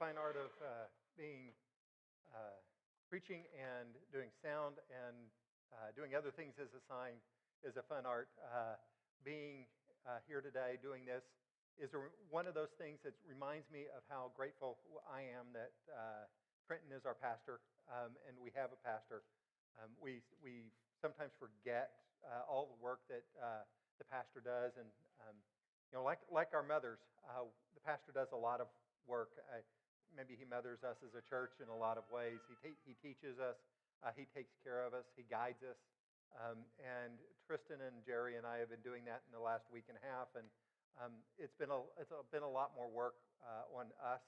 fine art of being preaching and doing sound and doing other things as assigned is a fun art. Being here today doing this is one of those things that reminds me of how grateful I am that Trenton is our pastor, and we have a pastor. We sometimes forget all the work that the pastor does, and like our mothers, the pastor does a lot of work. Maybe he mothers us as a church in a lot of ways. He teaches us, he takes care of us, he guides us. And Tristan and Jerry and I have been doing that in the last week and a half, and it's been a lot more work on us.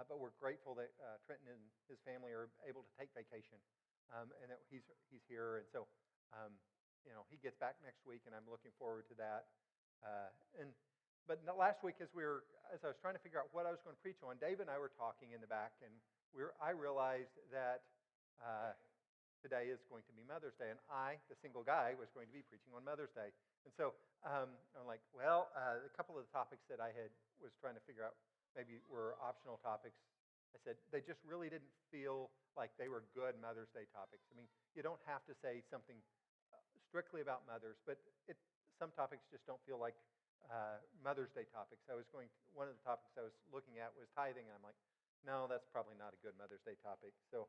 But we're grateful that Trenton and his family are able to take vacation, and that he's here. And so, he gets back next week, and I'm looking forward to that. But last week, as I was trying to figure out what I was going to preach on, Dave and I were talking in the back, and I realized that today is going to be Mother's Day, and I, the single guy, was going to be preaching on Mother's Day. And so I'm like, well, a couple of the topics that I was trying to figure out maybe were optional topics. I said they just really didn't feel like they were good Mother's Day topics. I mean, you don't have to say something strictly about mothers, but some topics just don't feel like Mother's Day topics. One of the topics I was looking at was tithing, and I'm like, no, that's probably not a good Mother's Day topic. So,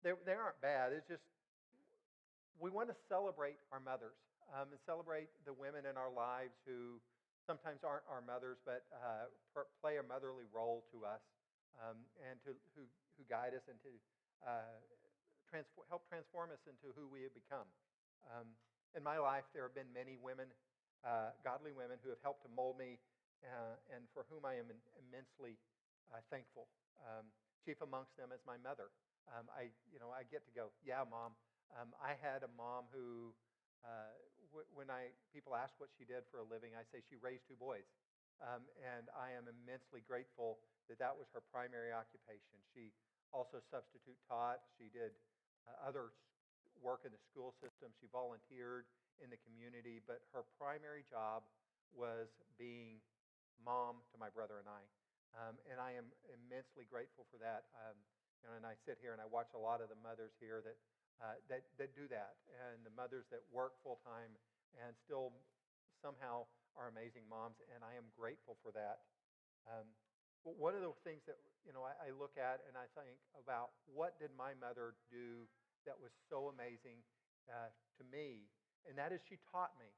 they aren't bad. It's just we want to celebrate our mothers and celebrate the women in our lives who sometimes aren't our mothers, but play a motherly role to us, and who guide us and to help transform us into who we have become. In my life, there have been many women, godly women, who have helped to mold me, and for whom I am immensely thankful. Chief amongst them is my mother. I get to go, yeah, Mom. I had a mom who, when people ask what she did for a living, I say she raised 2 boys, and I am immensely grateful that was her primary occupation. She also substitute taught. She did other work in the school system. She volunteered in the community, but her primary job was being mom to my brother and I. And I am immensely grateful for that. And I sit here and I watch a lot of the mothers here that do that, and the mothers that work full time and still somehow are amazing moms, and I am grateful for that. But one of the things that I look at and I think about, what did my mother do that was so amazing to me, and that is she taught me.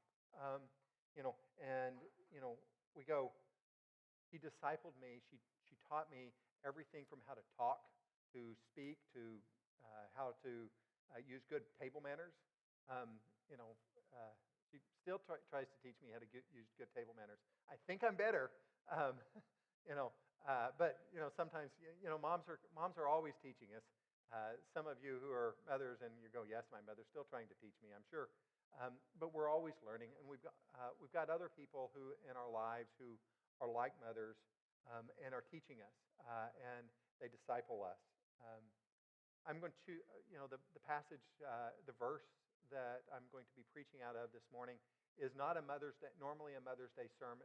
We go. She discipled me. She taught me everything from how to talk, to speak, to how to use good table manners. She still tries to teach me how to use good table manners. I think I'm better, but sometimes moms are always teaching us. Some of you who are mothers and you go, yes, my mother's still trying to teach me, I'm sure. But we're always learning, and we've got other people who in our lives who are like mothers and are teaching us, and they disciple us. I'm going to, the passage, the verse that I'm going to be preaching out of this morning is not normally a Mother's Day sermon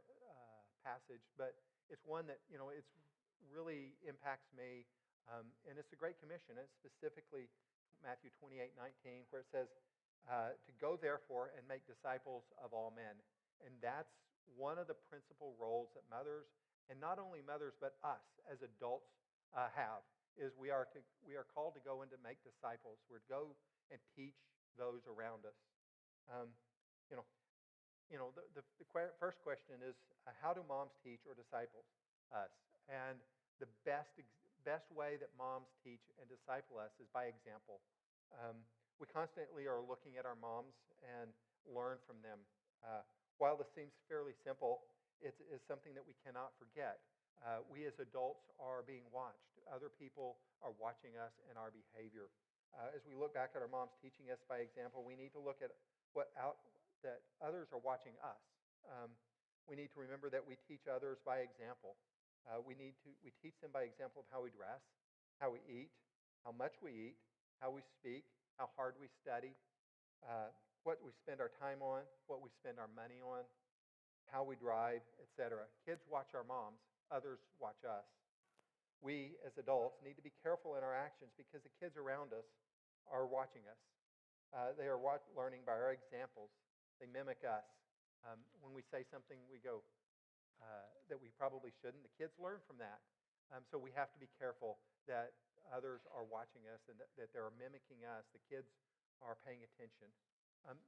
passage, but it's one that it's really impacts me, and it's the Great Commission. It's specifically Matthew 28:19, where it says, to go therefore and make disciples of all men. And that's one of the principal roles that mothers, and not only mothers, but us as adults have, is we are called to go and to make disciples. We're to go and teach those around us. The first question is, how do moms teach or disciple us? And the best way that moms teach and disciple us is by example. We constantly are looking at our moms and learn from them. While this seems fairly simple, it is something that we cannot forget. We as adults are being watched. Other people are watching us and our behavior. As we look back at our moms teaching us by example, we need to look at that others are watching us. We need to remember that we teach others by example. We teach them by example of how we dress, how we eat, how much we eat, how we speak, how hard we study, what we spend our time on, what we spend our money on, how we drive, etc. Kids watch our moms, others watch us. We, as adults, need to be careful in our actions because the kids around us are watching us. They are learning by our examples. They mimic us. When we say something we go that we probably shouldn't, the kids learn from that. So we have to be careful that others are watching us and that they're mimicking us. The kids are paying attention.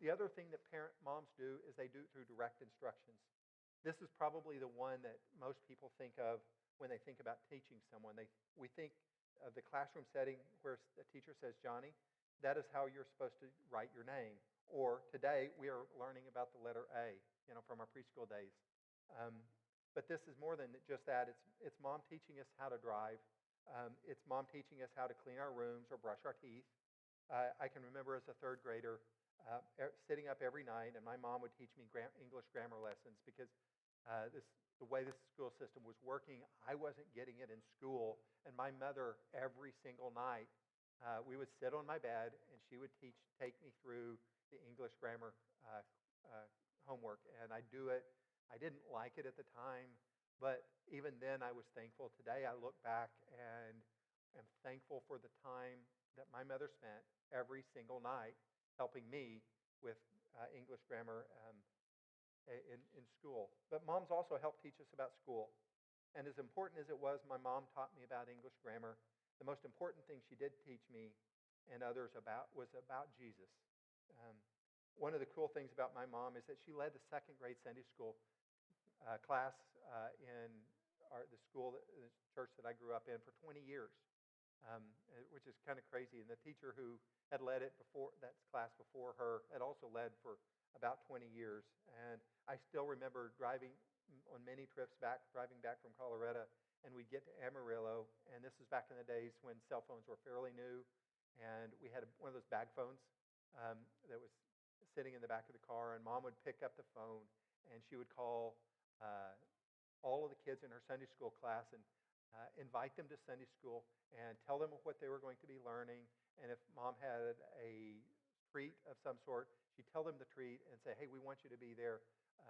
The other thing that moms do is they do it through direct instructions. This is probably the one that most people think of when they think about teaching someone. We think of the classroom setting where the teacher says, Johnny, that is how you're supposed to write your name. Or today we are learning about the letter A, from our preschool days. But this is more than just that. It's mom teaching us how to drive. It's mom teaching us how to clean our rooms or brush our teeth. I can remember as a third grader sitting up every night, and my mom would teach me English grammar lessons because the way this school system was working, I wasn't getting it in school. And my mother, every single night, we would sit on my bed, and she would take me through the English grammar homework. And I'd do it. I didn't like it at the time, but even then I was thankful. Today I look back and am thankful for the time that my mother spent every single night helping me with English grammar in school. But moms also help teach us about school. And as important as it was, my mom taught me about English grammar. The most important thing she did teach me and others was about Jesus. One of the cool things about my mom is that she led the second grade Sunday school class in the church that I grew up in for 20 years, which is kind of crazy. And the teacher who had led it before, that class before her, had also led for about 20 years. And I still remember driving on many trips driving back from Colorado, and we'd get to Amarillo. And this was back in the days when cell phones were fairly new, and we had one of those bag phones that was sitting in the back of the car. And Mom would pick up the phone, and she would call all of the kids in her Sunday school class and invite them to Sunday school and tell them what they were going to be learning. And if Mom had a treat of some sort, she'd tell them the treat and say, hey, we want you to be there.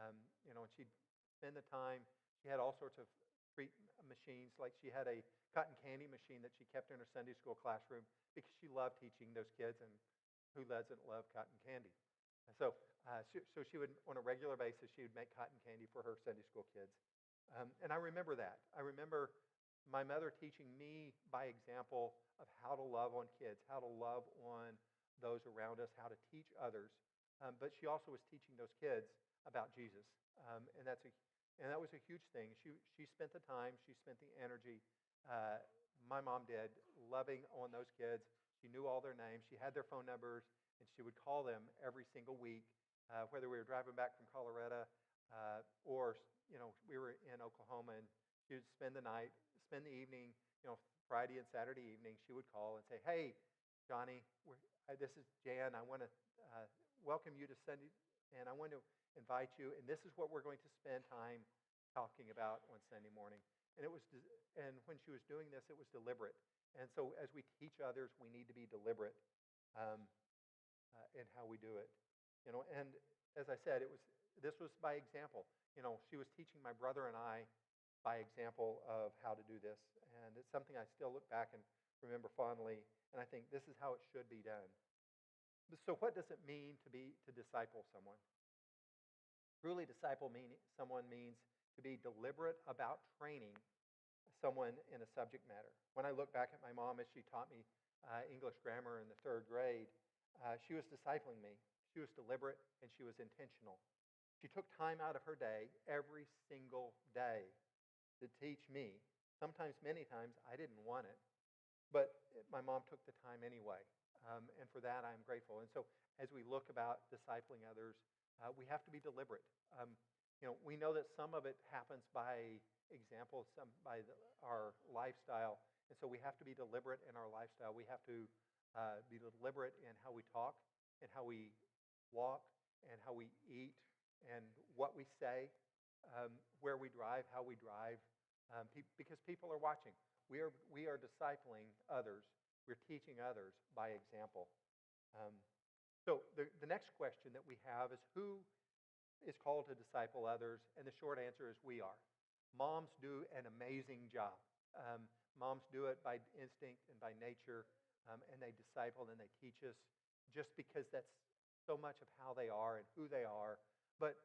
And she'd spend the time. She had all sorts of treat machines. Like she had a cotton candy machine that she kept in her Sunday school classroom because she loved teaching those kids, and who doesn't love cotton candy? So she would, on a regular basis, she would make cotton candy for her Sunday school kids. And I remember that. I remember my mother teaching me by example of how to love on kids, how to love on those around us, how to teach others. But she also was teaching those kids about Jesus. And that was a huge thing. She spent the time, she spent the energy, my mom did, loving on those kids. She knew all their names. She had their phone numbers, and she would call them every single week, whether we were driving back from Colorado or we were in Oklahoma, and she would spend the evening, Friday and Saturday evening. She would call and say, "Hey, Johnny, this is Jan. I want to welcome you to Sunday, and I want to invite you. And this is what we're going to spend time talking about on Sunday morning." And when she was doing this, it was deliberate. And so, as we teach others, we need to be deliberate in how we do it. And as I said, this was by example. She was teaching my brother and I by example of how to do this. And it's something I still look back and remember fondly. And I think this is how it should be done. So what does it mean to disciple someone? Truly disciple someone means to be deliberate about training someone in a subject matter. When I look back at my mom as she taught me English grammar in the third grade, she was discipling me. She was deliberate, and she was intentional. She took time out of her day every single day to teach me. Sometimes, many times, I didn't want it, but my mom took the time anyway. And for that, I'm grateful. And so as we look about discipling others, we have to be deliberate. We know that some of it happens by example, some by our lifestyle. And so we have to be deliberate in our lifestyle. We have to be deliberate in how we talk and how we walk and how we eat and what we say, where we drive, how we drive, because people are watching. We are discipling others. We're teaching others by example. So the next question that we have is, who is called to disciple others? And the short answer is we are. Moms do an amazing job. Moms do it by instinct and by nature, and they disciple and they teach us just because that's so much of how they are and who they are. But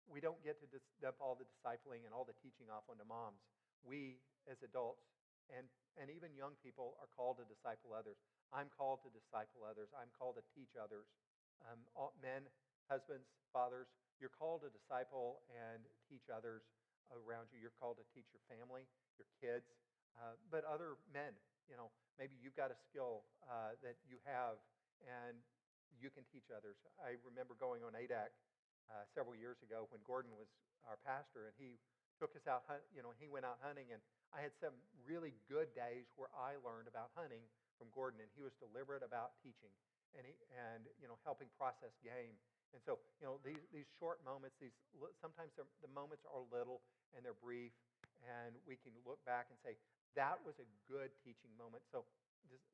we don't get to dump all the discipling and all the teaching off onto moms. We, as adults, and even young people, are called to disciple others. I'm called to disciple others. I'm called to teach others. All men, husbands, fathers, you're called to disciple and teach others around you. You're called to teach your family, your kids, but other men. Maybe you've got a skill that you have, and you can teach others. I remember going on ADAC several years ago when Gordon was our pastor, and he took us out. He went out hunting, and I had some really good days where I learned about hunting from Gordon, and he was deliberate about teaching and helping process game. And so these short moments, sometimes the moments are little and they're brief, and we can look back and say that was a good teaching moment. So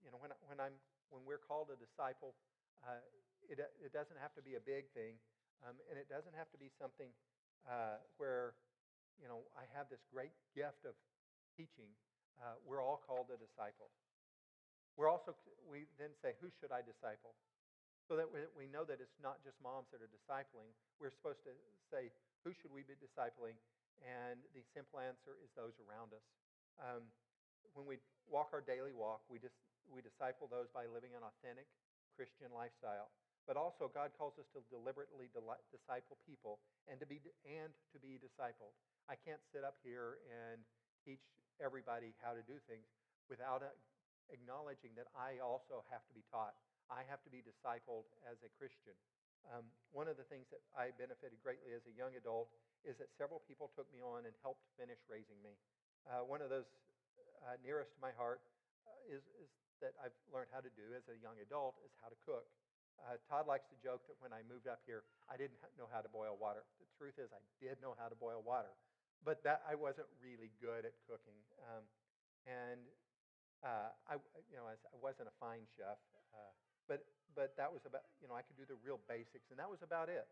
when we're called to disciple, it doesn't have to be a big thing, and it doesn't have to be something where I have this great gift of teaching. We're all called to disciple. We then say, who should I disciple? So that we know that it's not just moms that are discipling. We're supposed to say, who should we be discipling? And the simple answer is those around us. When we walk our daily walk, we disciple those by living an authentic Christian lifestyle. But also, God calls us to deliberately disciple people and to be discipled. I can't sit up here and teach everybody how to do things without acknowledging that I also have to be taught. I have to be discipled as a Christian. One of the things that I benefited greatly as a young adult is that several people took me on and helped finish raising me. One of those nearest to my heart is that I've learned how to do as a young adult is how to cook. Todd likes to joke that when I moved up here, I didn't know how to boil water. The truth is I did know how to boil water, but that I wasn't really good at cooking. I wasn't a fine chef, but that was about, I could do the real basics, and that was about it.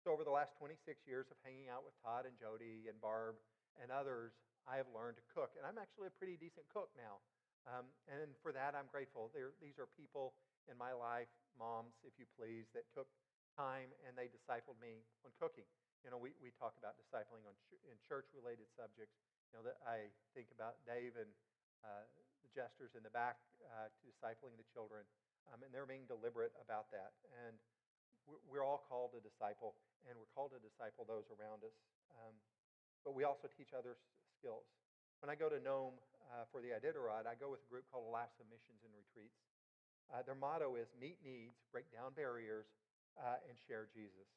So over the last 26 years of hanging out with Todd and Jody and Barb and others, I have learned to cook, and I'm actually a pretty decent cook now. And for that, I'm grateful. These are people in my life, moms, if you please, that took time and they discipled me on cooking. We talk about discipling in church-related subjects. That I think about Dave and the jesters in the back discipling the children, and they're being deliberate about that. And we're all called to disciple, and we're called to disciple those around us. But we also teach others skills. When I go to Nome for the Iditarod, I go with a group called Alaska Missions and Retreats. Their motto is meet needs, break down barriers, and share Jesus.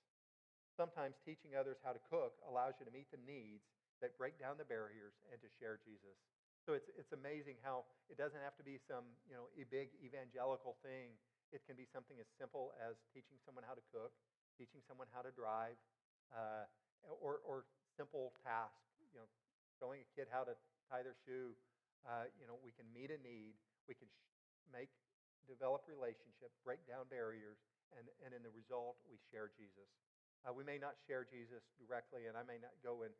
Sometimes teaching others how to cook allows you to meet the needs that break down the barriers and to share Jesus. So it's amazing how it doesn't have to be some a big evangelical thing. It can be something as simple as teaching someone how to cook, teaching someone how to drive, or simple tasks. Showing a kid how to tie their shoe. We can meet a need. We can develop relationship, break down barriers, and in the result, we share Jesus. We may not share Jesus directly, and I may not go and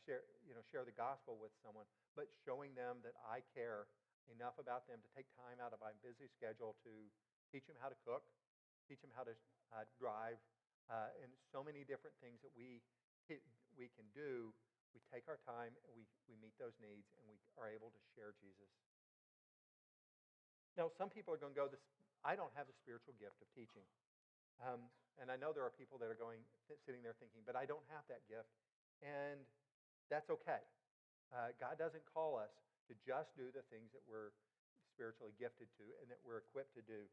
share the gospel with someone, but showing them that I care enough about them to take time out of my busy schedule to teach them how to cook, teach them how to drive, and so many different things that we can do. We take our time and we meet those needs, and we are able to share Jesus. Now, some people are going to go, I don't have the spiritual gift of teaching. And I know there are people that are sitting there thinking, but I don't have that gift. And that's okay. God doesn't call us to just do the things that we're spiritually gifted to and that we're equipped to do.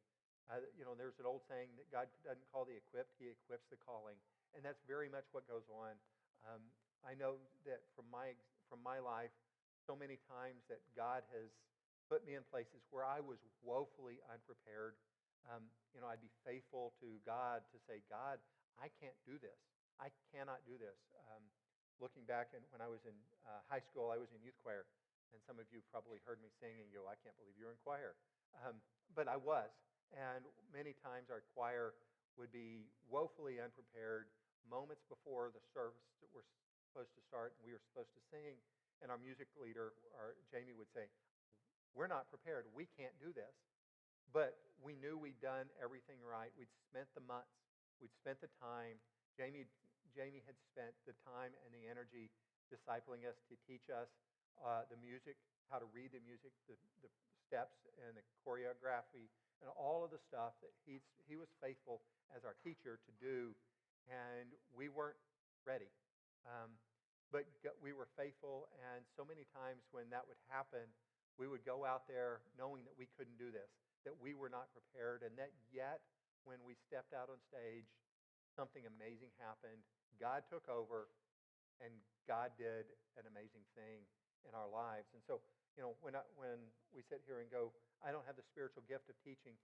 There's an old saying that God doesn't call the equipped, He equips the calling. And that's very much what goes on. I know that from my life, so many times that God has put me in places where I was woefully unprepared. I'd be faithful to God to say, God, I can't do this. I cannot do this. Looking back when I was in high school, I was in youth choir. And some of you probably heard me sing and go, I can't believe you're in choir. But I was. And many times our choir would be woefully unprepared moments before the service that we're supposed to start and we were supposed to sing. and our music leader, Jamie, would say, we're not prepared. We can't do this. But we knew we'd done everything right. We'd spent the months. We'd spent the time. Jamie had spent the time and the energy discipling us to teach us the music, how to read the music, the steps and the choreography, and all of the stuff that he was faithful as our teacher to do. And we weren't ready. But we were faithful, and so many times when that would happen, we would go out there knowing that we couldn't do this, that we were not prepared, and that yet, when we stepped out on stage, something amazing happened. God took over, and God did an amazing thing in our lives. And so, when we sit here and go, I don't have the spiritual gift of teaching,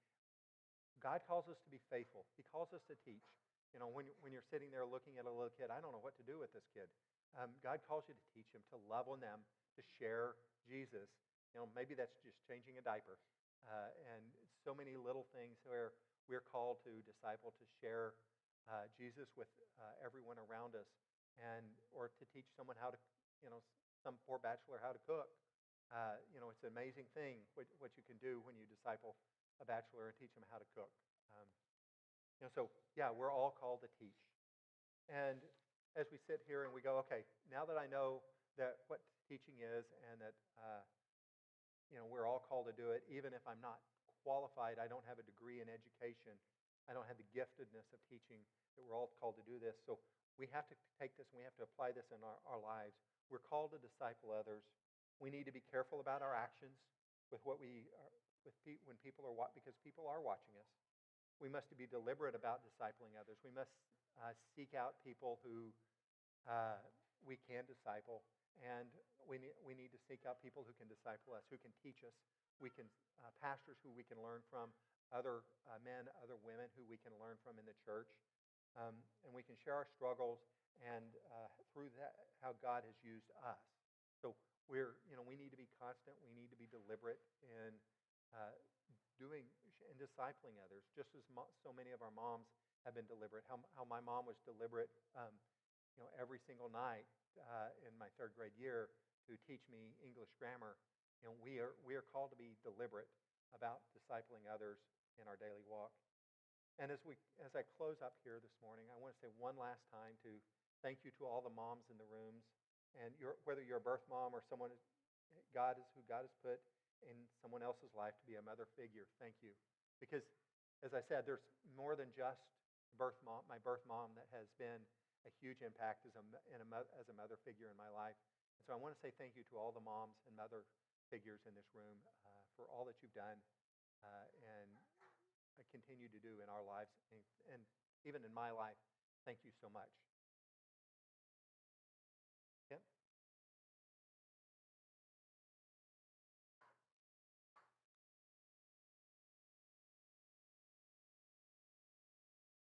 God calls us to be faithful. He calls us to teach. When you're sitting there looking at a little kid, I don't know what to do with this kid. God calls you to teach him, to love on them, to share Jesus. Maybe that's just changing a diaper. And so many little things where we're called to disciple, to share Jesus with everyone around us, or to teach someone how to, some poor bachelor how to cook. It's an amazing thing what you can do when you disciple a bachelor and teach them how to cook. We're all called to teach. And as we sit here and we go, okay, now that I know that what teaching is, and that we're all called to do it, even if I'm not qualified, I don't have a degree in education, I don't have the giftedness of teaching, that we're all called to do this. So we have to take this and we have to apply this in our lives. We're called to disciple others. We need to be careful about our actions with what when people are because people are watching us. We must be deliberate about discipling others. We must seek out people who we can disciple, and we need to seek out people who can disciple us, who can teach us. We can pastors who we can learn from, other men, other women who we can learn from in the church, and we can share our struggles and through that how God has used us. So we need to be constant. We need to be deliberate in doing and discipling others, just as so many of our moms have been deliberate. How my mom was deliberate, every single night in my third grade year to teach me English grammar. We are called to be deliberate about discipling others in our daily walk. And as I close up here this morning, I want to say one last time to thank you to all the moms in the rooms, and whether you're a birth mom or someone who God has put in someone else's life to be a mother figure. Thank you, because as I said, there's more than just my birth mom that has been a huge impact as a mother figure in my life. And so I want to say thank you to all the moms and mother figures in this room for all that you've done and continue to do in our lives, and even in my life. Thank you so much.